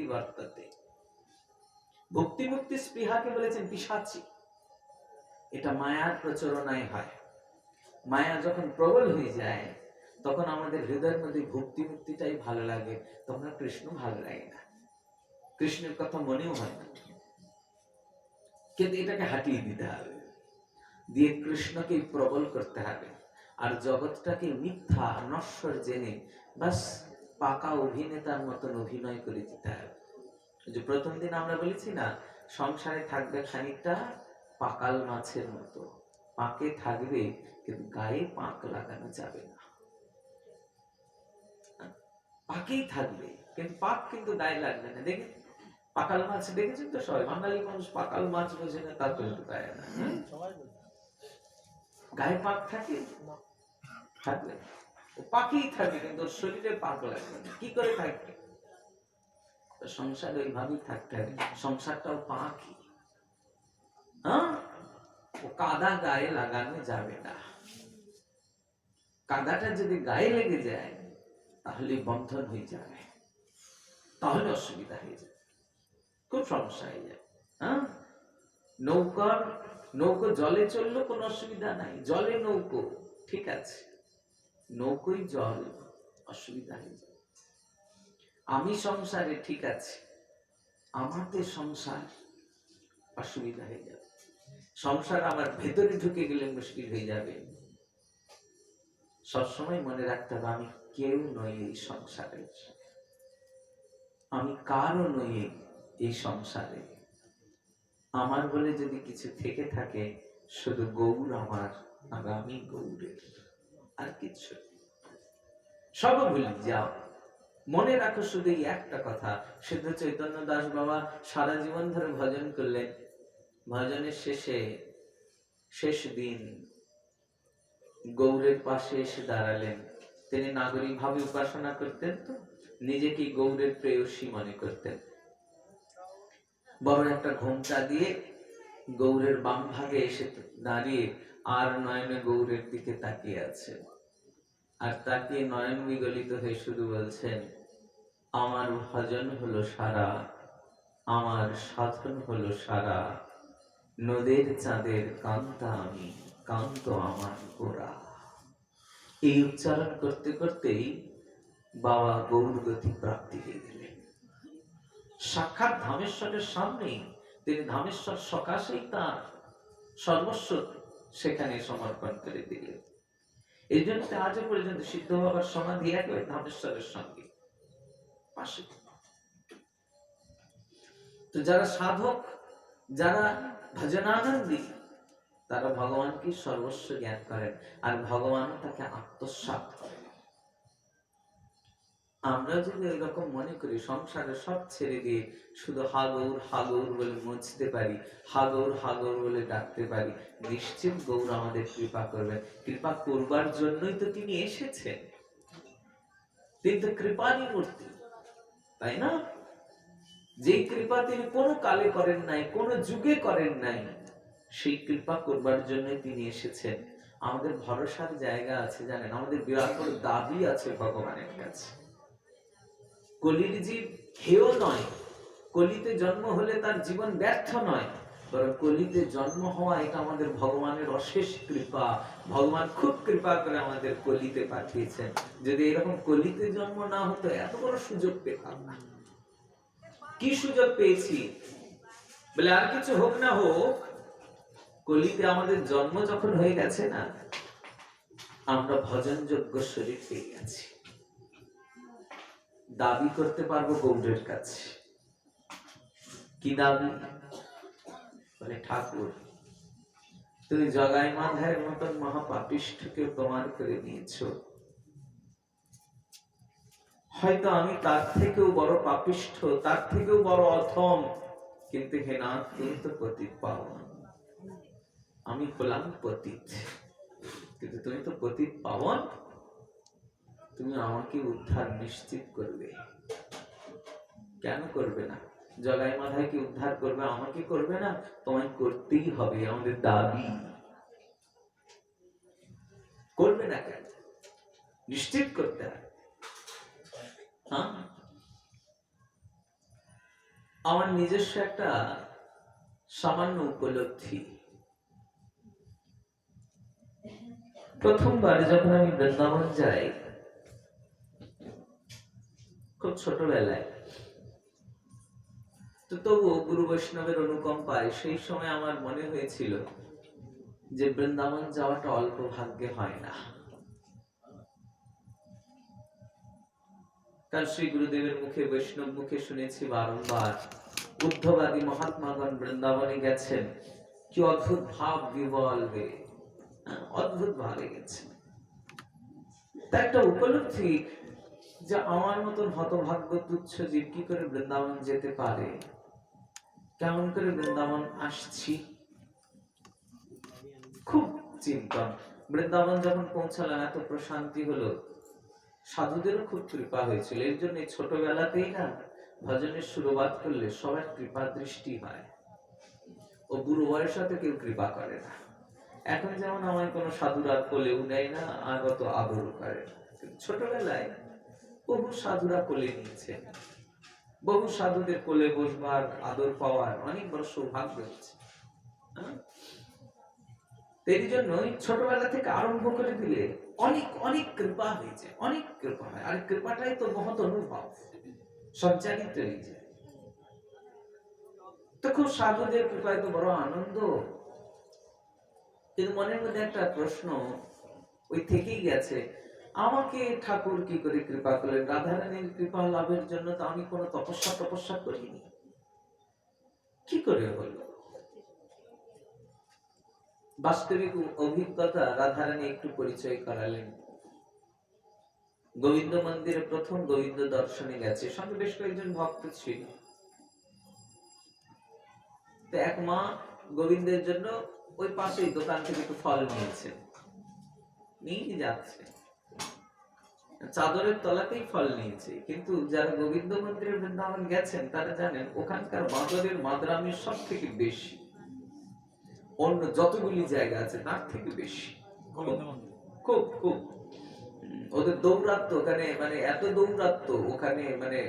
বর্ততে। ভক্তি মুক্তি স্পৃহাকে বলেছেন পিশাচী। এটা মায়ার প্রচরণায় হয়। মায়া যখন প্রবল হয়ে যায় তখন আমাদের হৃদয়ের মধ্যে ভক্তি মুক্তিটাই ভালো লাগে, তখন কৃষ্ণ ভালো লাগে না, কৃষ্ণের কথা মনেও হয় না। কিন্তু এটাকে হাটিয়ে দিতে হবে, দিয়ে কৃষ্ণকে প্রবল করতে হবে। আর জগৎটাকে মিথ্যা নশ্বর জেনে বাস পাকা অভিনেতার মতন অভিনয় করে দিতে হবে। যে প্রথম দিন আমরা বলেছি না, সংসারে থাকবে খানিকটা পাকাল মাছের মতো, পাকে থাকবে কিন্তু গায়ে পাক লাগানো যাবে না। পাকেই থাকবে কিন্তু পাক কিন্তু গায়ে লাগবে না। দেখে পাকাল মাছ দেখেছেন তো সবাই, বাঙালি মানুষ পাকাল মাছ বোঝে না, তার কিন্তু গায়ে না, গায়ে পাক থাকে থাকবে, পাকেই থাকে কিন্তু শরীরে পাক লাগবে না। কি করে থাকবে? সংসার ওইভাবেই থাকতে হবে। সংসারটাও পাকই, হ্যাঁ, ও কাদা গায়ে লাগানো যাবে না। কাদাটা যদি গায়ে লেগে যায় তাহলে বন্ধন হয়ে যাবে, তাহলে অসুবিধা হয়ে যাবে, খুব সমস্যা হয়ে যাবে। হ্যাঁ, নৌকো জলে চললো কোনো অসুবিধা নাই, জলে নৌকো ঠিক আছে, নৌকোই জল অসুবিধা হয়ে যাবে। আমি সংসারে ঠিক আছে, আমাদের সংসার অসুবিধা হয়ে যাবে। সংসার আমার ভেতরে ঢুকে গেলে মুশকিল হয়ে যাবে। সবসময় মনে রাখতে হবে আমি কেউ নই এই সংসারের, আমি কারও নই এই সংসারে। আমার বলে যদি কিছু থেকে থাকে শুধু গৌর আমার, আর আমি গৌরের, আর কিছু সব ভুলে যাও। মনে রাখো শুধু একটা কথা, সিদ্ধ চৈতন্য দাস বাবা সারা জীবন ধরে ভজন করলেন। ভজনের শেষ দিন গৌরের পাশে এসে দাঁড়ালেন। তিনি নাগরিক ভাবে উপাসনা করতেন, তো নিজেকে গৌরের প্রেয়সী মনে করতেন। বড় একটা ঘোমটা দিয়ে গৌরের বাম ভাগে এসে দাঁড়িয়ে আর নয়নে গৌরের দিকে তাকিয়ে আছে, আর তাকিয়ে নয়ন বিগলিত হয়ে শুধু বলছেন, আমার ভজন হলো সারা, আমার সাধন হলো সারা, নদের চাঁদের কান্তা আমি, কান্ত আমার গোরা। এই উচ্চারণ করতে করতেই বাবা গৌরগতি প্রাপ্তি হয়ে গেলেন। সাক্ষাৎ ধামেশ্বরের সামনেই তিনি ধামেশ্বর সকাশেই তার সর্বস্ব সেখানে সমর্পণ করে দিলেন। এই জন্য আজও পর্যন্ত সিদ্ধ বাবার সমাধি একেবারে ধামেশ্বরের সঙ্গে পাশে। তো যারা সাধক, যারা ভজনানন্দী, তারা ভগবানকে সর্বস্ব জ্ঞান করেন, আর ভগবান তাকে আত্মসাৎ করেন। আমরা যদি এরকম মনে করি সংসারে সব ছেড়ে দিয়ে শুধু হাগৌর হাগৌর বলে মুছতে পারি, হাগৌর হাগৌর বলে ডাকতে পারি, নিশ্চিত গৌর আমাদের কৃপা করবেন। কৃপা করবার জন্যই তো তিনি এসেছেন, তিনি তো কৃপারই মূর্তি, তাই না? যে কৃপা তিনি কোনো কালে করেন নাই, কোনো যুগে করেন নাই, সেই কৃপা করবার জন্যই তিনি এসেছেন। আমাদের ভরসার জায়গা আছে জানেন, আমাদের বিরাট বড় দাবি আছে ভগবানের কাছে। কলির জীব হেয় নয়, কলিতে জন্ম হলে তার জীবন ব্যর্থ নয়, বরং কলিতে জন্ম হওয়া এটা আমাদের ভগবানের অশেষ কৃপা। ভগবান খুব কৃপা করে আমাদের কলিতে পাঠিয়েছেন। যদি এরকম কলিতে জন্ম না হতো এত বড় সুযোগ পেতাম না। কি সুযোগ পেয়েছি বলে, আর কিছু হোক না হোক, কলিতে আমাদের জন্ম যখন হয়ে গেছে না, আমরা ভজনযোগ্য শরীর পেয়ে গেছি, দাবি করতে পারবো গৌরের কাছে। কি দাবি? বলে, ঠাকুর তুমি জগাই মাধায়ের মতন মহাপাপিষ্ঠকে তোমার করে নিয়েছো, হয়তো আমি তার থেকেও বড় পাপিষ্ঠ, তার থেকেও বড় অথম, কিন্তু হে নাথ তুমি তো পতিত পাবন, আমি হলাম পতিত, কিন্তু তুমি তো পতিত পাবন, তুমি আমাকে উদ্ধার নিশ্চিত করবে। কেন করবে না? জগাই মাধায়কে উদ্ধার করবে, আমাকে করবে না? তোমায় করতেই হবে, আমাদের দাবি। করবে না কেন? নিশ্চিত করতে হবে। আমার নিজস্ব একটা সামান্য উপলব্ধি। প্রথমবার যখন আমি বৃন্দাবন যাই, খুব ছোটবেলায়, তো তবু গুরু বৈষ্ণবের অনুকম্পায় সেই সময় আমার মনে হয়েছিল যে বৃন্দাবন যাওয়াটা অল্প ভাগ্যে হয় না। কারণ শ্রী গুরুদেবের মুখে, বৈষ্ণব মুখে শুনেছি বারংবার, বুদ্ধবাদী মহাত্মাগণ বৃন্দাবনে গেছেন, কি অদ্ভুত ভাব বিবল হয়ে, অদ্ভুত ভাবে গেছেন। তা একটা উপলব্ধি যে আমার মতন হতভাগ্য তুচ্ছ জীব কি করে বৃন্দাবন যেতে পারে, কেমন করে বৃন্দাবন আসছি, খুব চিন্তন। বৃন্দাবন যখন পৌঁছালাম এত প্রশান্তি হলো, সাধুদেরও খুব কৃপা হয়েছিল। এর জন্য ছোটবেলাতেই না ভজনের শুরুবাত করলে সবার কৃপা দৃষ্টি হয়, ও বুড়ো বয়সে কেউ কৃপা করে না। এখন যেমন আমার কোনো সাধুরা কোলেও নেয় না, আর অত আদর করে না, ছোটবেলায় বহু সাধুরা কোলে নিয়েছে, বহু সাধুদের কোলে বসবার, আদর পাওয়ার অনেক বড় সৌভাগ্য হচ্ছে। এই জন্যই ছোটবেলা থেকে আরম্ভ করে দিলে অনেক অনেক কৃপা হয়েছে, অনেক কৃপা হয়। আর কৃপাটাই তো মহৎ অনুভব, সঞ্চারিত হয়ে যায়। তো খুব সাধুদের কৃপায় তো বড় আনন্দ। কিন্তু মনের মধ্যে একটা প্রশ্ন ওই থেকেই গেছে, আমাকে ঠাকুর কি করে কৃপা করলেন? রাধারানীর কৃপা লাভের জন্য তো আমি কোনো তপস্যা করিনি, কি করে হলো? বাস্তবিক অভিজ্ঞতা রাধারানী একটু পরিচয় করালেন। গোবিন্দ মন্দিরে প্রথম গোবিন্দ দর্শনে গেছে, সঙ্গে বেশ কয়েকজন ভক্ত ছিল। তো এক মা গোবিন্দের জন্য ওই পাশেই দোকান থেকে একটু ফল নিয়েছে, নিয়ে যাচ্ছে, চাদরের তলাতেই ফল নিয়েছে। কিন্তু যারা গোবিন্দ মন্দিরে বৃন্দাবন গেছেন তারা জানেন ওখানকার বাঁদরের মাদ্রামি সব থেকে বেশি, অন্য যতগুলি জায়গা আছে তার থেকে বেশি, খুব খুব ওদের দৌরাত্ম ওখানে, মানে এত দৌরাত্ম ওখানে, মানে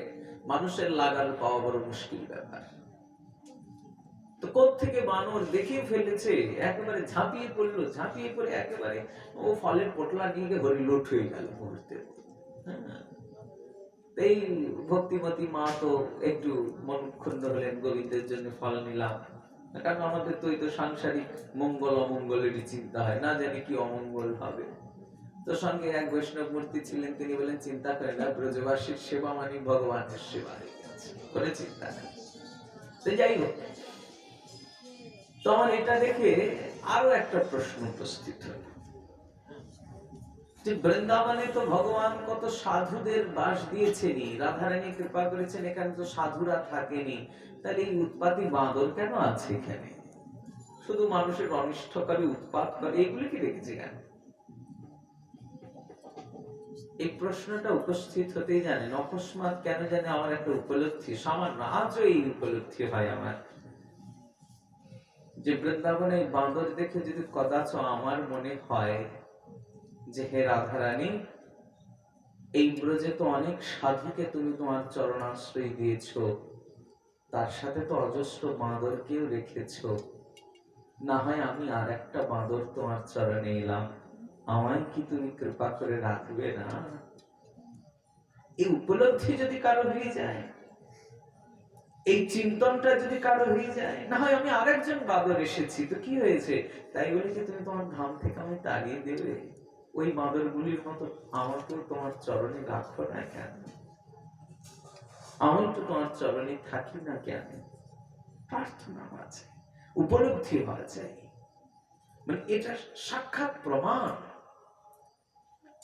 মানুষের লাগানো পাওয়া বড় মুশকিল ব্যাপার। তো কোত্থেকে বানর দেখে ফেলেছে, একেবারে ঝাঁপিয়ে পড়লো, ঝাঁপিয়ে পড়ে একেবারে ও ফলের পোটলা নিয়ে গিয়ে হরিলোট হয়ে গেল মুহূর্তে। এই ভক্তিমতী মা তো একটু মন ক্ষুণ্ণ হলেন, গোবিন্দের জন্য ফল নিলাম, কারণ আমাদের তো এই তো সাংসারিক মঙ্গল অমঙ্গলেরই চিন্তা হয়, না জানি কি অমঙ্গল হবে। তো সঙ্গে এক বৈষ্ণব মূর্তি ছিলেন, তিনি বলেন চিন্তা করেন না, ব্রজবাসীর সেবা মানে ভগবানের সেবা হয়ে গেছে, করে চিন্তা নেই। তো যাই হোক, তো আমার এটা দেখে আরো একটা প্রশ্ন উপস্থিত হল যে বৃন্দাবনে তো ভগবান কত সাধুদের বাস দিয়েছেনি, রাধারানী কৃপা করেছেন, এখানে তো সাধুরা থাকেনি, তাহলে এই উৎপাতী বাঁদর কেন আছে এখানে, শুধু মানুষের অনিষ্টকারী উৎপাত করে, এগুলি কি দেখেছে কেন? এই প্রশ্নটা উপস্থিত হতেই জানেন অকস্মাৎ কেন জানে আমার একটা উপলব্ধি, সামান্য আজও এই উপলব্ধি হয় আমার, যে বৃন্দাবনে বাঁদর দেখে যদি কদাচ আমার মনে হয় যে হে রাধারানী, এই ব্রজে তো অনেক সাধুকে তুমি তোমার চরণাশ্রয় দিয়েছ, তার সাথে তো অজস্র বাঁদরকেও রেখেছ, না হয় আমি আর একটা বাঁদর তোমার চরণে এলাম, আমায় কি তুমি কৃপা করে রাখবে না? এই উপলব্ধি যদি কারো হয়ে যায়, এই চিন্তনটা যদি কারো হয়ে যায়, না হয় আমি আরেকজন বাঁদর এসেছি তো কি হয়েছে, তাই বলে কি তুমি তোমার ধাম থেকে আমি তাড়িয়ে দেবে? ওই বাঁদরগুলির মতো আমাকেও তোমার চরণে রাখো না কেন? আমি তো তোমার চরণে থাকি না কেন? প্রার্থনা আছে, উপলব্ধি হওয়া যায়, মানে এটা সাক্ষাৎ প্রমাণ,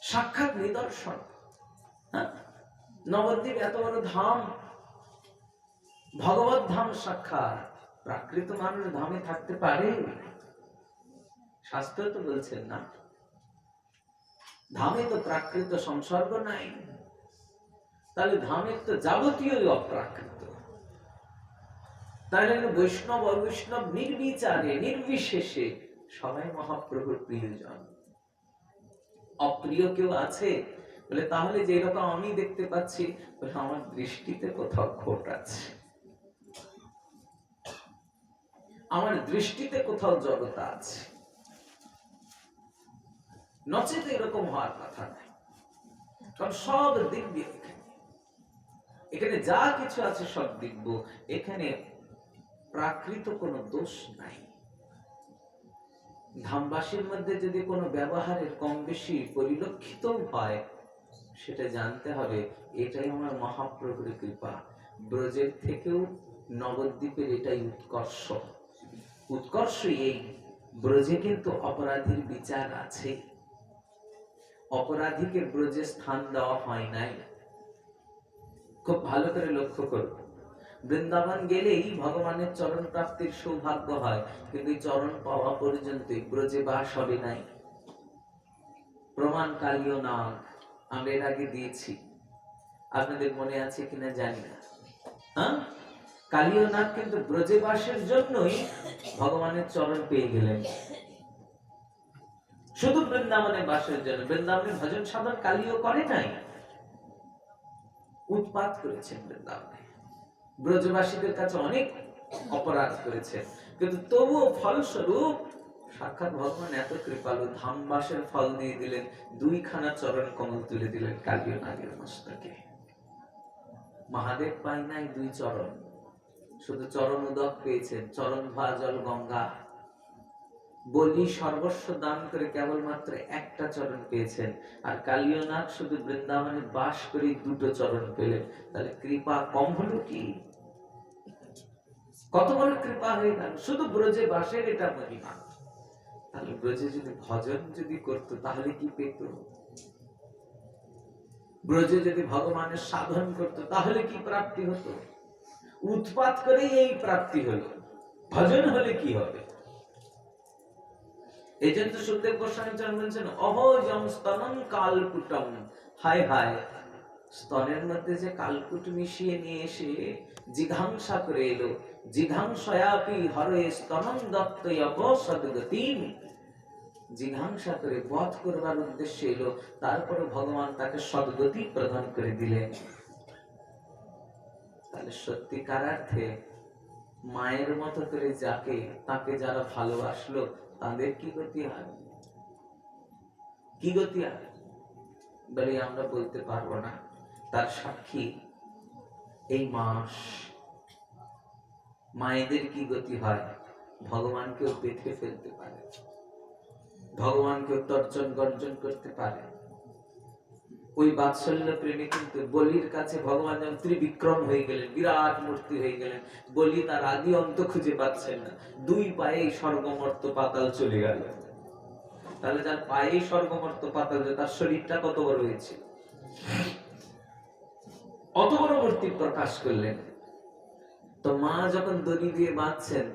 সাক্ষাৎ নিদর্শন। নবদ্বীপ এত বড় ধাম, ভগবত ধাম সাক্ষাৎ, প্রাকৃত মানুষ ধামে থাকতে পারে? শাস্ত্র তো বলছেন না, ধামে তো প্রাকৃত সংসর্গ নাই, তাহলে ধামের তো যাবতীয় অপ্রাকৃত। তাহলে বৈষ্ণব অবৈষ্ণব নির্বিচারে নির্বিশেষে সবাই মহাপ্রভুর প্রিয়জন। অপ্রিয় কেউ আছে বলে তাহলে যেরকম আমি দেখতে পাচ্ছি, আমার দৃষ্টিতে কোথাও খোট আছে। আমার দৃষ্টিতে কোথাও জড়তা আছে, নচেত এরকম হওয়ার কথা নাই। কারণ সব দেখবি, এখানে যা কিছু আছে সব দেখবো, এখানে প্রাকৃত কোনো দোষ নাই। ধামবাসীর মধ্যে যদি কোনো ব্যবহারের কম বেশি পরিলক্ষিত হয়, সেটা জানতে হবে এটাই আমার মহাপ্রভুর কৃপা। ব্রজের থেকেও নবদ্বীপের এটাই উৎকর্ষ। উৎকর্ষ এই, ব্রজে কিন্তু অপরাধীর বিচার আছে, অপরাধীকে ব্রজে স্থান দেওয়া হয় নাই। খুব ভালো করে লক্ষ্য করব, বৃন্দাবন গেলেই ভগবানের চরণ প্রাপ্তির সৌভাগ্য হয়, কিন্তু চরণ পাওয়া পর্যন্ত ব্রজে বাস হবে নাই। প্রমাণ কালীয় নাগ আমরা এর আগে দিয়েছি, আপনাদের মনে আছে কিনা জানি না। হ্যাঁ, কালীয় নাগ কিন্তু ব্রজে বাসের জন্যই ভগবানের চরণ পেয়ে গেলেন, শুধু বৃন্দাবনে বাসের জন্য। বৃন্দাবনে ভজন সাধন কালীয় করে নাই, উৎপাত করেছেন বৃন্দাবনে, ব্রজবাসীদের কাছে অনেক অপরাধ করেছেন, কিন্তু তবুও ফলস্বরূপ সাক্ষাৎ ভগবান এত কৃপালু, ধামবাসের ফল দিয়ে দিলেন, দুইখানা চরণ কমল তুলে দিলেন কালীয় নাগের মস্তকে। মহাদেব পাই নাই দুই চরণ, শুধু চরণ উদক পেয়েছেন, চরণ ধোয়া জল গঙ্গা। বলি সর্বস্ব দান করে কেবলমাত্র একটা চরণ পেয়েছেন, আর কালীয় নাগ শুধু বৃন্দাবনে বাস করে দুটো চরণ পেলেন। তাহলে কৃপা কম হলো কি? কত বড় কৃপা হয়ে গেল, শুধু ব্রজে বাসের এটা মহিমা। তাহলে ব্রজে যদি ভজন যদি করতো তাহলে কি পেত? ব্রজে যদি ভগবানের সাধন করতো তাহলে কি প্রাপ্তি হতো? উৎপাত করে এই প্রাপ্তি হলো, ভজন হলে কি হবে? এই জন্য সুখদেব গোস্বামী বলছেন, অহজম স্তনম কালকুটম। হায় হায়, স্তনের মধ্যে যে কালকুট মিশিয়ে নিয়ে এসে জিঘাংসা করে এলো, জিঘাংসয়াপি হরে স্তনম দত্তয়ব সদ্গতিম। জিঘাংসা করে বধ করবার উদ্দেশ্যে এলো, তারপরে ভগবান তাকে সদ্গতি প্রদান করে দিলেন। তাহলে সত্যিকার অর্থে মায়ের মতো করে যাকে তাকে যারা ভালোবাসলো তাদের কি গতি হয়? কি গতি হয় বলে আমরা বলতে পারবো না। তার সাক্ষী এই মাস। মায়েদের কি গতি হয়? ভগবানকেও বেঁধে ফেলতে পারে, ভগবানকেও তর্জন গর্জন করতে পারে। ওই বাৎসল্য প্রেমে কিন্তু বলির কাছে ভগবান যেমন ত্রিবিক্রম হয়ে গেলেন, বিরাট মূর্তি হয়ে গেলেন। বলি তার আদি অন্ত খুঁজে পাচ্ছেন না, দুই পায়ে স্বর্গমর্ত পাতাল চলে গেল। তাহলে যার পায়ে স্বর্গমর্ত পাতাল, তার শরীরটা কত বড় হয়েছে, অত বড় মূর্তি প্রকাশ করলেন। তো মা যখন দড়ি দিয়ে বাঁধছেন,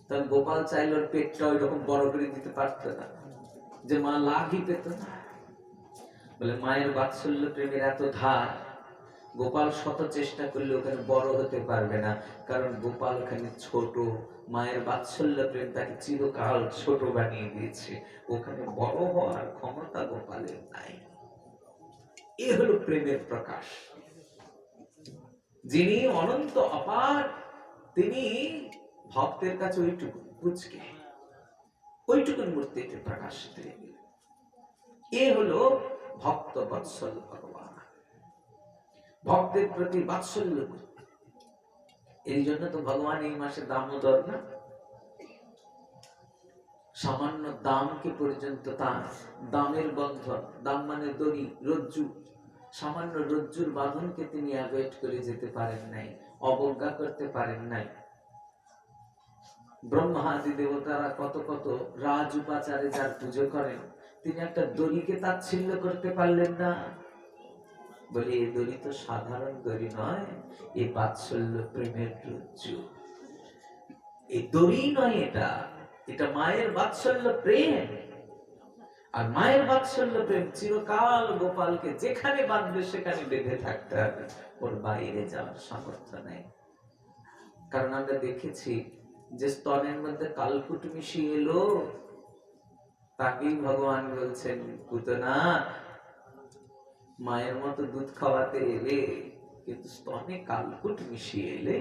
তখন গোপাল চাইলে ওর পেটটা ওই রকম বড় করে দিতে পারত না, যে মা লাভই পেত না। বলে মায়ের বাৎসল্য প্রেমের এত ধার, গোপাল শত চেষ্টা করলে ওখানে বড় হতে পারবে না, কারণ গোপাল ওখানে ছোট। মায়ের বাৎসল্য প্রেম তাকে চিরকাল ছোট বানিয়ে দিয়েছে, ওখানে বড় হওয়ার ক্ষমতা গোপালের নাই। এ হলো প্রেমের প্রকাশ। যিনি অনন্ত অপার, তিনি ভক্তের কাছে ওইটুকু বুঝকে ওইটুকুন মূর্তিতে প্রকাশ দিয়ে দিলেন। এ হলো ভক্ত বৎসল ভগবান, ভক্তের প্রতি বাৎসল্য। এই জন্য তো ভগবান এই মাসে দামোদর না, সামান্য দামকে পর্যন্ত তার দামের বন্ধন, দাম মানে দড়ি, রজ্জু, সামান্য রজ্জুর বাঁধনকে তিনি অ্যাভয়েড করে যেতে পারেন নাই, অবজ্ঞা করতে পারেন নাই। ব্রহ্মাদি দেবতারা কত কত রাজ উপাচারে যার পুজো করেন, তিনি একটা দড়িকে তাচ্ছিল্য করতে পারলেন না। বলে এই দড়ি তো সাধারণ দড়ি নয়, এই বাৎসল্য প্রেমের রজ্জু। এই দড়ি নয়, এটা এটা মায়ের বাৎসল্য প্রেম। আর মায়ের বাৎসল্য প্রেম চিরকাল গোপালকে যেখানে বাঁধবে সেখানে বেঁধে থাকতে হবে, ওর বাইরে যাওয়ার সামর্থ্য নেই। কারণ আমরা দেখেছি যে স্তনের মধ্যে কালকুট মিশিয়ে এলো, তাকেই ভগবান বলছেন, পুতনা মায়ের মতো দুধ খাওয়াতে এলে, কিন্তু স্তনে কালকুট মিশিয়ে এলে,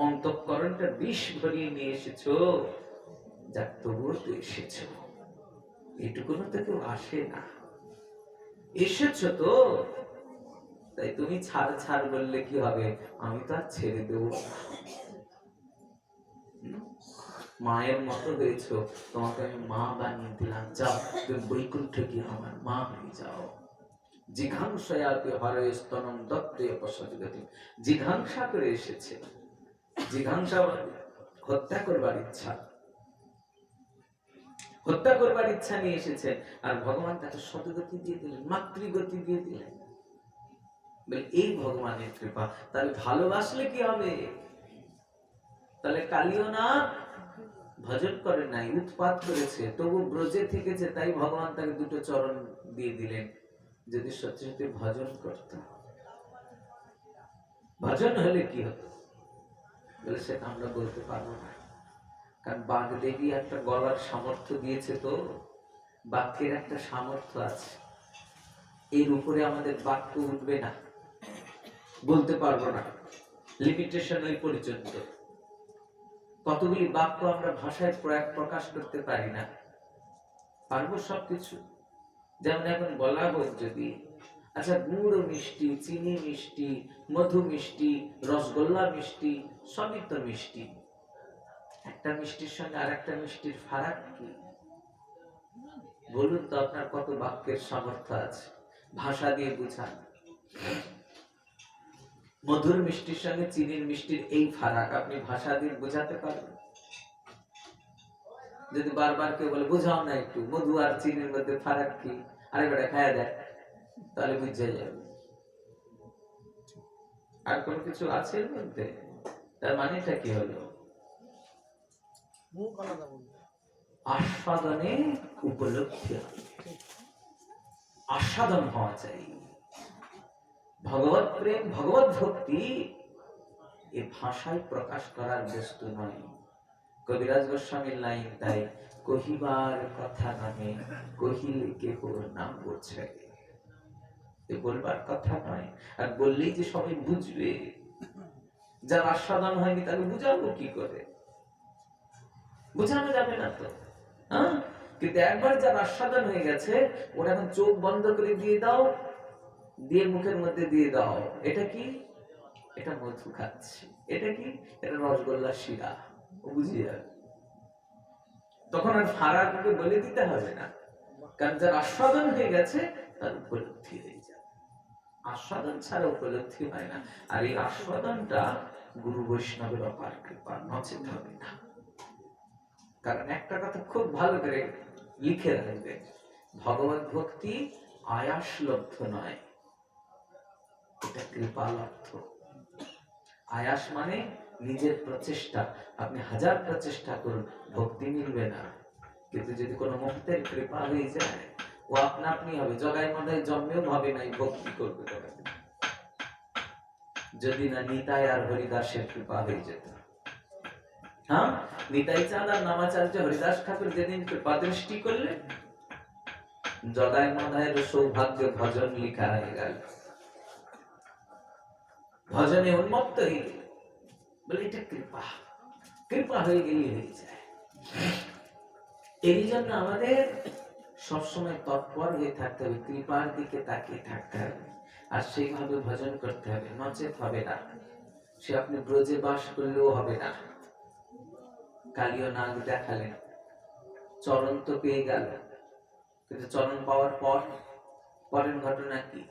অন্তঃকরণটা বিষ ভরিয়ে নিয়ে এসেছো, যাক তবুও তো এসেছো, এটুকুনো তো কেউ আসে না, এসেছো তো, তাই তুমি ছাড় ছাড় বললে কি হবে, আমি তো আর ছেড়ে দেবো না। মায়ের মতো হয়েছো, তোমাকে আমি মা বানিয়ে দিলাম, যাও তুমি বৈকুণ্ঠে গিয়ে আমার মা হয়ে যাও। জিঘাংসায়াপি হরে স্তনম দত্তে অপসজগতি, জিঘাংসা করে এসেছে, জিঘাংসা হত্যা করবার ইচ্ছা, হত্যা করবার ইচ্ছা নিয়ে এসেছেন, আর ভগবান তাকে সতগতি দিয়ে দিলেন, মাতৃগতি দিয়ে দিলেন। এই ভগবানের কৃপা। তাহলে ভালোবাসলে কি হবে? তাহলে কালিও না ভজন করে নাই, উৎপাত করেছে, তবু ব্রজে থেকেছে, তাই ভগবান তাকে দুটো চরণ দিয়ে দিলেন। যদি সত্যি সত্যি ভজন করত, ভজন হলে কি হতো বলে সেটা আমরা বলতে পারবো না, কারণ বাগদেবী একটা গলার সামর্থ্য দিয়েছে, তো বাক্যের একটা সামর্থ্য আছে, এর উপরে আমাদের বাক্য উঠবে না, বলতে পারবো না, লিমিটেশন ওই পর্যন্ত। কতগুলি বাক্য আমরা ভাষায় প্রকাশ করতে পারি না, পারবো সবকিছু। যেমন এখন বলা হোক যদি, আচ্ছা গুড় মিষ্টি, চিনি মিষ্টি, মধু মিষ্টি, রসগোল্লা মিষ্টি, সবই তো মিষ্টি, একটা মিষ্টির সঙ্গে আর একটা মিষ্টির ফারাক কি? বলুন তো, আপনার কত বাক্যের সামর্থ্য আছে, ভাষা দিয়ে বুঝান। মধুর মিষ্টির সঙ্গে চিনির মিষ্টির এই ফারাক আপনি ভাষা দিয়ে বোঝাতে পারবেন? যদি বারবার কেউ বলে বোঝাও না একটু, মধু আর চিনির মধ্যে ফারাক কি, আরেকবার খায়া দেয়, তাহলে বুঝে যাবে। আর কোন কিছু আছে এর মধ্যে? তার মানেটা কি হলো? আস্বাদনে উপলব্ধি, আস্বাদন হওয়া চাই। ভগবত প্রেম, ভগবত ভক্তি এ ভাষায় প্রকাশ করার বস্তু নয়। কবিরাজ গোস্বামীর লাইন তাই, কহিবার কথা নামে কহিলে কেহ নাম বলছে, বলবার কথা নয়, আর বললেই যে সবাই বুঝবে, যার আস্বাদন হয়নি তাকে বুঝাবো কি করে? বুঝানো যাবে না তো। কিন্তু একবার যার আস্বাদন হয়ে গেছে, ওরা এখন চোখ বন্ধ করে দিয়ে দাও, দিয়ে মুখের মধ্যে দিয়ে দাও, এটা কি? এটা মধু খাচ্ছি, এটা কি? এটা রসগোল্লা শিরা, ও বুঝিয়ে যাবে। তখন আর ফারাককে বলে দিতে হবে না, কারণ যার আস্বাদন হয়ে গেছে তার উপলব্ধি হয়ে যাবে। আস্বাদন ছাড়া উপলব্ধি হয় না, আর এই আস্বাদনটা গুরু বৈষ্ণবের অপার কৃপা, নচেত হবে না। কারণ একটা কথা খুব ভালো করে লিখে রাখবে, ভগবত ভক্তি আয়াসলব্ধ নয়, এটা কৃপালব্ধ। আয়াস মানে নিজের প্রচেষ্টা, আপনি হাজার প্রচেষ্টা করুন, ভক্তি মিলবে না। কিন্তু যদি কোনো মুহূর্তের কৃপা হয়ে যায়, ও আপনা আপনি হবে, জগায় মাথায় জন্মেও ভাবে নাই ভক্তি করবে। যদি না নিতাই আর হরিদাসের কৃপা হয়ে যেত, হ্যাঁ, নিতাই চাঁদ আর নামাচার্য হরিদাস ঠাকুর যেদিন কৃপা দৃষ্টি করলে, জগায় মাথায় সৌভাগ্য ভজন লিখা হয়ে গেল, ভজনে উন্মত্ত হয়ে গেল, বলে এটা কৃপা, কৃপা হয়ে গেলেই হয়ে যায়। এই জন্য আমাদের সবসময় তৎপর হয়ে থাকতে হবে, কৃপার দিকে তাকিয়ে থাকতে হবে, আর সেইভাবে ভজন করতে হবে, নচেত হবে না। সে আপনি ব্রজে বাস করলেও হবে না। কালীয় নাগ দেখালেন, চরণ তো পেয়ে গেল, কিন্তু চরণ পাওয়ার পর পরের ঘটনা কি?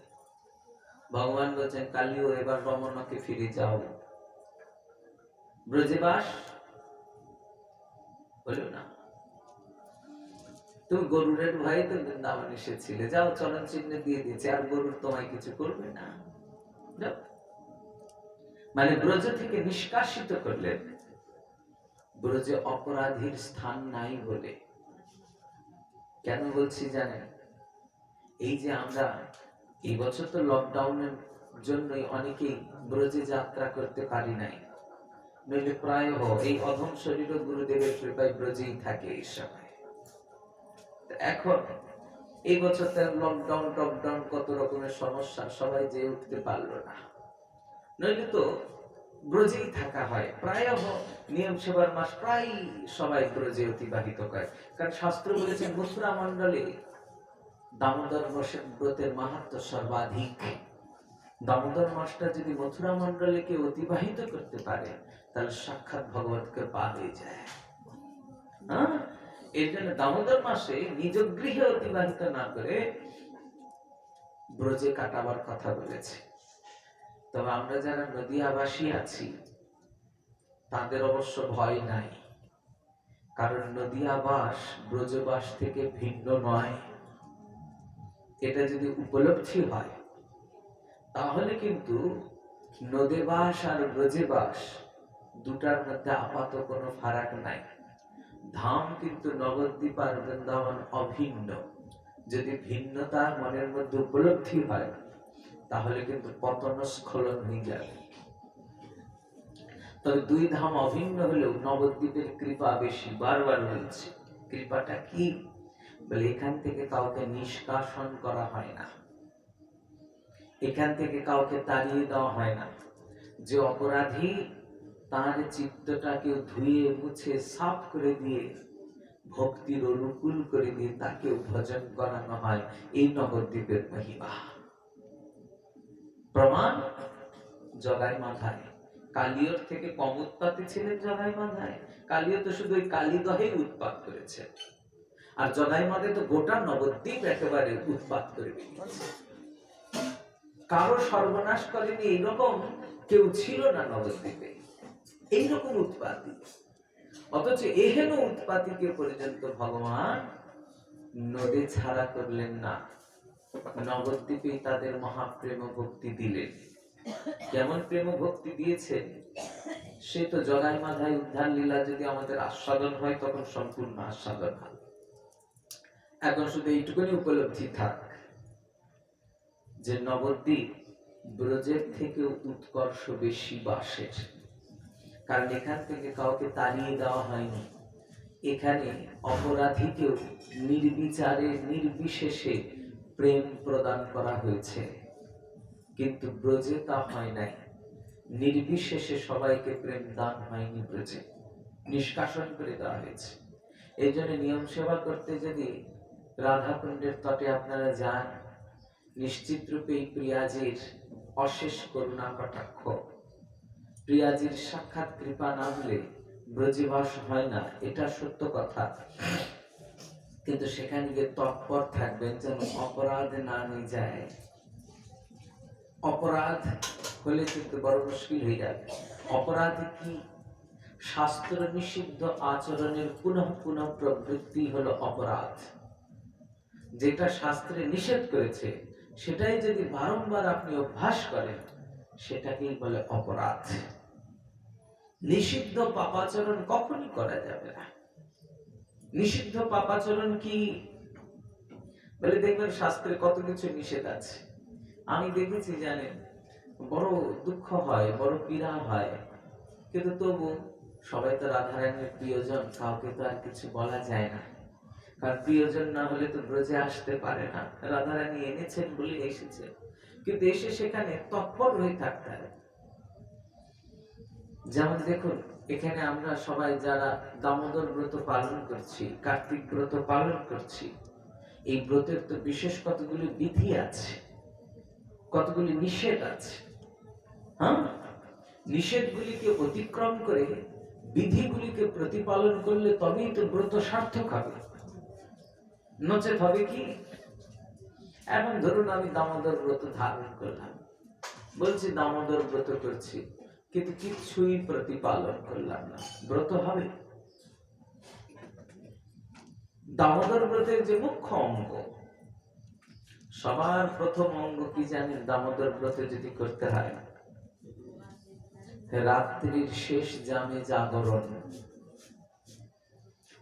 ভগবান বলছেন, কালীয় এবার রমনাকে ফিরে যাও। ব্রজে বাস হলো না, তুমি গরুরের ভয়ে তো বৃন্দাবন এসেছিলে, যাও চরণ চিহ্ন দিয়ে দিয়েছে, আর গরুর তোমায় কিছু করবে না। মানে ব্রজ থেকে নিষ্কাশিত করলেন, ব্রজে অপরাধীর স্থান নাই বলে। কেন বলছি জানেন? এই যে আমরা এই বছর তো লকডাউনের জন্যই অনেকেই ব্রজে যাত্রা করতে পারি নাই, নইলে প্রায় এই অধম শরীর গুরুদেবের কৃপায় ব্রজেই থাকে এই সময়। এখন এই বছর তার লকডাউন টকডাউন কত রকমের সমস্যা, সবাই যে উঠতে পারলো না, নইলে তো ব্রজেই থাকা হয়। প্রায় নিয়ম সেবার মাস প্রায় সবাই ব্রজে অতিবাহিত করে, কারণ শাস্ত্র বলেছেন মথুরা মণ্ডলে দামোদর ব্রতের মাহাত্ম্য সর্বাধিক। দামোদর মাসটা যদি মথুরা মণ্ডলে কেউ অতিবাহিত করতে পারে তাহলে সাক্ষাৎ ভগবতকে পা হয়ে যায়। এর জন্য দামোদর মাসে নিজ গৃহে অতিবাহিত না করে ব্রজে কাটাবার কথা বলেছে। তবে আমরা যারা নদীয়াবাসী আছি তাদের অবশ্য ভয় নাই, কারণ নদীয়াবাস ব্রজবাস থেকে ভিন্ন নয়। এটা যদি উপলব্ধি হয় তাহলে কিন্তু নদীবাস আর ব্রজবাস দুটার মধ্যে আপাত কোনো ফারাক নাই। ধাম কিন্তু নবদ্বীপ আর বৃন্দাবন অভিন্ন। যদি ভিন্নতা মনের মধ্যে উপলব্ধি হয় তাহলে কিন্তু পতনস্খলন হয়ে যাবে। তবে দুই ধাম অভিন্ন হলেও নবদ্বীপের কৃপা বেশি। বারবার বলছি, কৃপাটা কি বলে, এখান থেকে কাউকে নিষ্কাশন করা হয় না, এখান থেকে কাউকে তাড়িয়ে দেওয়া হয় না। যে অপরাধী তার চিত্তটাকে ধুয়ে মুছে সাফ করে দিয়ে ভক্তির অনুকূল করে দিয়ে তাকে ভজন করানো হয়। এই নবদ্বীপের মহিমা। প্রমাণ জগাই মাথায়। কালিয়র থেকে কম উৎপাতি ছিলেন জগাই মাথায়? কালিয় তো শুধু ওই কালীদহে উৎপাত করেছে, আর জগাই মাথায় তো গোটা নবদ্বীপ একেবারে উৎপাত করে দিয়েছে। কারো সর্বনাশ করেনি এইরকম কেউ ছিল না নবদ্বীপে, এইরকম উৎপাতি। অথচ এহেন উৎপাতিকে পর্যন্ত ভগবান নদী ছাড়া করলেন না, নবদ্বীপে তাদের মহাপ্রেম ভক্তি দিলেন। কেমন প্রেম ভক্তি দিয়েছেন সে তো জগাই মাথায় উদ্ধার লীলা যদি আমাদের আস্বাদন হয় তখন সম্পূর্ণ আস্বাদন হয়। এখন শুধু এইটুকুনি উপলব্ধি থাক যে নবদ্বীপ ব্রজের থেকেও উৎকর্ষ বেশি বাসের, কারণ এখান থেকে কাউকে তাড়িয়ে দেওয়া হয়নি। এখানে অপরাধীকেও নির্বিচারে নির্বিশেষে প্রেম প্রদান করা হয়েছে, কিন্তু ব্রজে তা হয় নাই। নির্বিশেষে সবাইকে প্রেম দান হয়নি, ব্রজে নিষ্কাশন করে দেওয়া হয়েছে। এই জন্য নিয়ম সেবা করতে যদি রাধাকুণ্ডের তটে আপনারা যান, নিশ্চিত রূপে প্রিয়াজির অশেষ করুণা কটাক্ষ, প্রিয়াজির সাক্ষাৎ কৃপা না হলে ব্রজবাস হয় না, এটা সত্য কথা। কিন্তু সেখানে গিয়ে তৎপর থাকবেন যেন অপরাধ না হয়ে যায়। অপরাধ হলে কিন্তু বড় মুশকিল হয়ে যাবে। অপরাধ কি? শাস্ত্র নিষিদ্ধ আচরণের পুনঃ পুনঃ প্রবৃত্তি হলো অপরাধ। যেটা শাস্ত্রে নিষেধ করেছে সেটাই যদি বারংবার আপনি অভ্যাস করেন সেটাকেই বলে অপরাধ। নিষিদ্ধ পাপাচরণ কখনই করা যাবে না। নিষিদ্ধ পাপাচরণ কি বলে, দেখবেন শাস্ত্রে কত কিছু নিষেধ আছে। আমি দেখেছি, জানেন, বড় দুঃখ হয়, বড় পীড়া হয়, কিন্তু তবু সবাই তো রাধারানীর প্রিয়জন, কাউকে তো আর কিছু বলা যায় না, কারণ প্রিয়জন না হলে তো ব্রজে আসতে পারে না। রাধারানী এনেছেন বলে এসেছে, কিন্তু এসে সেখানে তৎপর হয়ে থাকতে হবে। যেমন দেখুন, এখানে আমরা সবাই যারা দামোদর ব্রত পালন করছি, কার্তিক ব্রত পালন করছি, এই ব্রতের তো বিশেষ কতগুলি বিধি আছে, কতগুলি নিষেধ আছে। হ্যাঁ, নিষেধগুলিকে অতিক্রম করে বিধিগুলিকে প্রতিপালন করলে তবেই তো ব্রত সার্থক হবে, নচেত হবে কি? এখন ধরুন আমি দামোদর ব্রত ধারণ করলাম, বলছি দামোদর ব্রত করছি, কিন্তু কিছুই প্রতিপালন করলাম না, ব্রত হবে? দামোদর ব্রতের যে মুখ্য অঙ্গ, সবার প্রথম অঙ্গ কি জানেন? দামোদর ব্রত যদি করতে হয় রাত্রির শেষ জামে জাগরণ।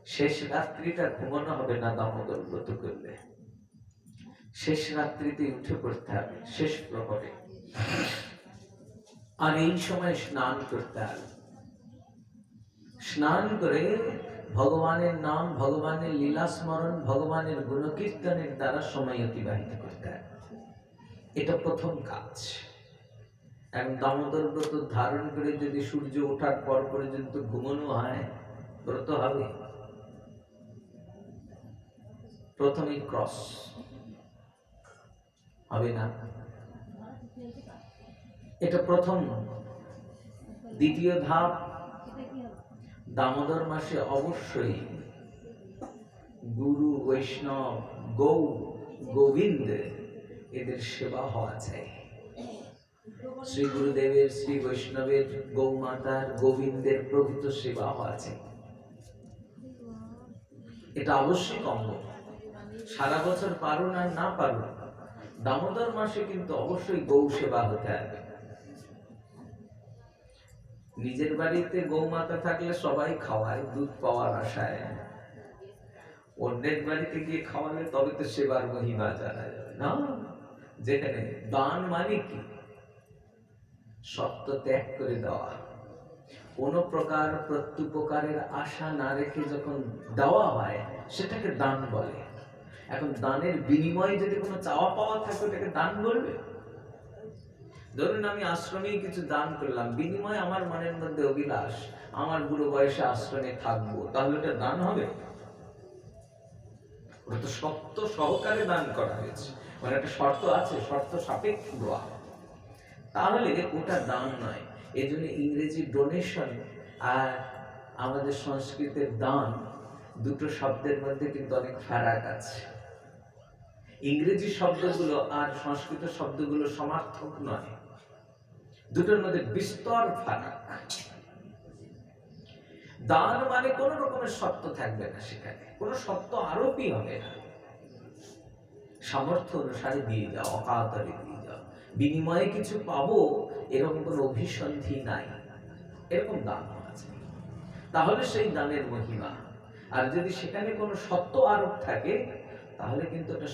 শেষ রাত্রিটা ঘুমানো হবে না দামোদর ব্রত করলে, শেষ রাত্রিতে উঠে পড়তে হবে, শেষ প্রহরে। আর এই সময় স্নান করতে হবে। স্নান করে ভগবানের নাম, ভগবানের লীলা স্মরণ, ভগবানের গুণকীর্তনের দ্বারা সময় অতিবাহিত করতে হবে। এটা প্রথম কাজ। এখন দামোদর ব্রত ধারণ করে যদি সূর্য ওঠার পর পর্যন্ত ঘুমানো হয়, ব্রত হবে? প্রথমেই ক্রস হবে না, এটা প্রথম। দ্বিতীয় ধাপ, দামোদর মাসে অবশ্যই গুরু বৈষ্ণব গৌ গোবিন্দ এদের সেবা হওয়া চাই। শ্রী গুরুদেবের, শ্রী বৈষ্ণবের, গৌ মাতার, গোবিন্দের প্রভূত সেবা হওয়া চাই। এটা অবশ্যই অঙ্গ। সারা বছর পারুন আর না পারুন, দামোদর মাসে কিন্তু অবশ্যই গৌ সেবা হতে হবে। নিজের বাড়িতে গৌমাতা থাকলে সবাই খাওয়ায় দুধ পাওয়ার আশায়, অন্যের বাড়িতে গিয়ে খাওয়ালে তবে তো সেবার মহিমা জানা যাবে না। যেখানে দান মানে কি? সত্য ত্যাগ করে দেওয়া, কোন প্রকার প্রত্যুপকারের আশা না রেখে যখন দেওয়া হয় সেটাকে দান বলে। এখন দানের বিনিময়ে যদি কোনো চাওয়া পাওয়া থাকে ওটাকে দান বলবে? ধরুন আমি আশ্রমে কিছু দান করলাম, বিনিময়ে আমার মনের মধ্যে অভিলাষ আমার বুড়ো বয়সে আশ্রমে থাকবো, তাহলে ওটা দান হবে? ওটা তো সত্য সহকারে দান করা হয়েছে, মানে একটা শর্ত আছে, শর্ত সাপেক্ষ দেওয়া, তাহলে ওটা দান নয়। এই জন্য ইংরেজি ডোনেশন আর আমাদের সংস্কৃতের দান দুটো শব্দের মধ্যে কিন্তু অনেক ফারাক আছে। ইংরেজি শব্দগুলো আর সংস্কৃত শব্দগুলো সমার্থক নয়, দুটোর মধ্যে বিস্তর ফারাক। দান মানে কোন রকমের সত্য থাকবে না, সেখানে কোন সত্য আরোপই হবে না, সামর্থ্য অনুসারে দিয়ে যাও, অকাতরে দিয়ে যাও, বিনিময়ে কিছু পাবো এরকম কোন অভিসন্ধি নাই, এরকম দান আছে, তাহলে সেই দানের মহিমা। আর যদি সেখানে কোনো সত্য আরোপ থাকে তাহলে কিন্তু এটা